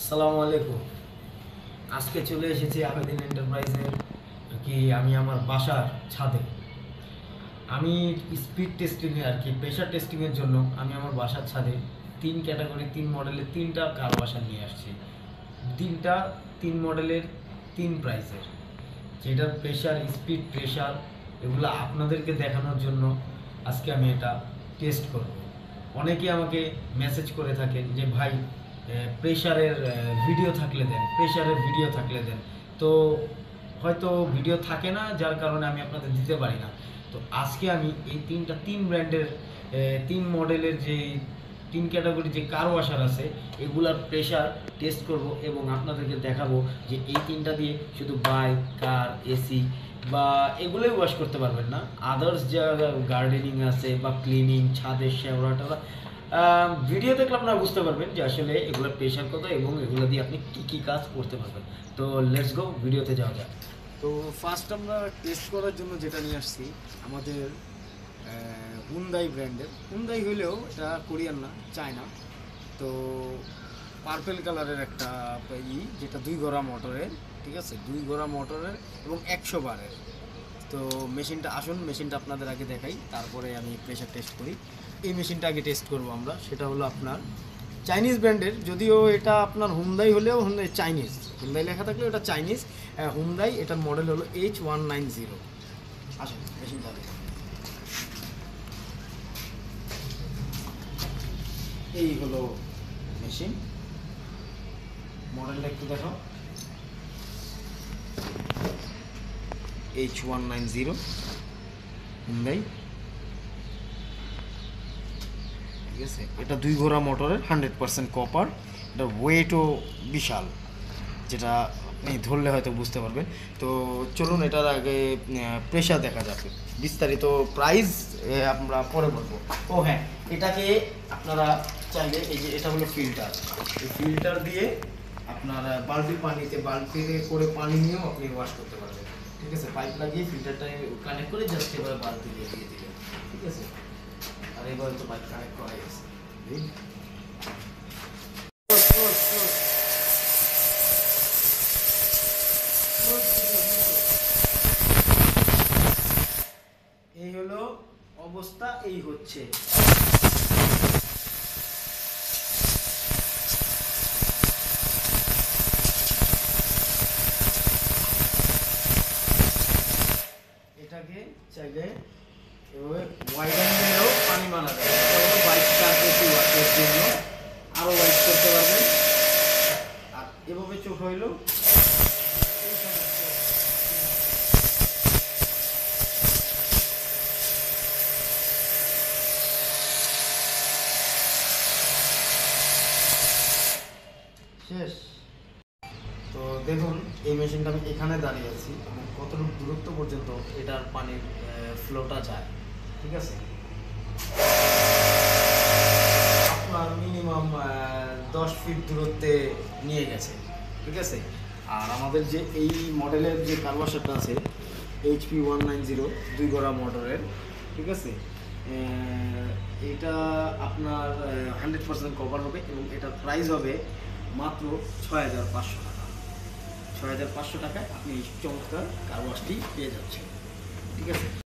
আসসালামু আলাইকুম। আজকে চলে এসেছি আবেদিন এন্টারপ্রাইজের আমি আমার বাসার ছাদে। আমি স্পিড টেস্টিংয়ে প্রেশার টেস্টিংয়ের জন্য আমি আমার বাসার ছাদে 3 ক্যাটাগরি 3 মডেলের 3টা কার ওয়াশার নিয়ে আসছি। 3 মডেলের 3 প্রাইসের, যেটার প্রেশার এগুলো আপনাদেরকে দেখানোর জন্য আজকে আমি এটা টেস্ট করব। অনেকে আমাকে মেসেজ করে থাকেন যে ভাই প্রেশারের ভিডিও থাকলে দেন। তো হয়তো ভিডিও থাকে না, যার কারণে আমি আপনাদের দিতে পারি না। তো আজকে আমি এই 3 ব্র্যান্ডের 3 মডেলের যে 3 ক্যাটাগরি যে কার ওয়াশার আছে এগুলার প্রেশার টেস্ট করব এবং আপনাদেরকে দেখাবো যে এই 3টা দিয়ে শুধু বাইক, কার, এসি বা এগুলোই ওয়াশ করতে পারবেন না, আদার্স যা গার্ডেনিং আছে বা ক্লিনিং, ছাদের শেওড়া টেওড়া, ভিডিও দেখলে আপনারা বুঝতে পারবেন যে আসলে এগুলোর প্রেশার কত এবং এগুলো দিয়ে আপনি কী কী কাজ করতে পারবেন। তো লেটস গো, ভিডিওতে যাওয়া যাক। তো ফার্স্ট আমরা টেস্ট করার জন্য যেটা নিয়ে আসছি আমাদের হুন্দাই ব্র্যান্ডের, হুন্দাই হইলেও এটা কোরিয়ান না, চায়না। তো পার্পেল কালারের একটা যেটা 2 ঘোড়া মোটরের, ঠিক আছে, 2 ঘোড়া মোটরের এবং 100 বারের। তো মেশিনটা আপনাদের আগে দেখাই, তারপরে আমি প্রেশার টেস্ট করি। এই মেশিনটা আগে টেস্ট করব আমরা, সেটা হলো আপনার চাইনিজ ব্র্যান্ডের, যদিও এটা আপনার হুন্দাই হলেও চাইনিজ, হুন্দাই লেখা থাকলেও এটা চাইনিজ। হুন্দাই, এটার মডেল হলো H190। আসেন মেশিনটা আগে। এই হলো মেশিন, মডেলটা একটু দেখো, H190 হুন্দাই, ঠিক আছে। এটা 2 ঘোড়া মোটরের, 100% কপার। এটা ওয়েটও বিশাল, যেটা আপনি ধরলে হয়তো বুঝতে পারবেন। তো চলুন এটার আগে প্রেশার দেখা যাবে, বিস্তারিত প্রাইস আমরা পরে বলবো। ও হ্যাঁ, এটাকে আপনারা চাইলে এই যে এটা হলো ফিল্টার, এই ফিল্টার দিয়ে আপনার বালতিতে করে পানি নিয়েও আপনি ওয়াশ করতে পারবেন, ঠিক আছে। পাইপ লাগিয়ে ফিল্টারটা কানেক্ট করে জাস্ট এবার বালতি দিয়ে দিবেন, ঠিক আছে। আর এবার তো পাইপ কানেক্ট করা গেছে। এই হলো অবস্থা, এই হচ্ছে। এটাকে চাইলে ওয়াইডার দিয়েও পানি মানা যায়, এটা হলো বাইক কার এসি ওয়াশের জন্য, আরও ওয়াইড করতে পারবেন। আর এভাবে চোখ হইলো শেষ। তো দেখুন এই মেশিনটা আমি এখানে দাঁড়িয়ে আছি এবং কতটুকু দূরত্ব পর্যন্ত এটার পানির ফ্লোটা যায়, ঠিক আছে। আপনার মিনিমাম 10 ফিট দূরত্বে নিয়ে গেছে, ঠিক আছে। আর আমাদের যে এই মডেলের যে কার ওয়াশারটা আছে HP190 2 ঘোড়া মোটরের, ঠিক আছে, এটা আপনার 100% কভার হবে এবং এটার প্রাইস হবে মাত্র 6500 টাকা। 6500 টাকায় আপনি এই চমৎকার কার ওয়াশটি পেয়ে যাচ্ছেন, ঠিক আছে।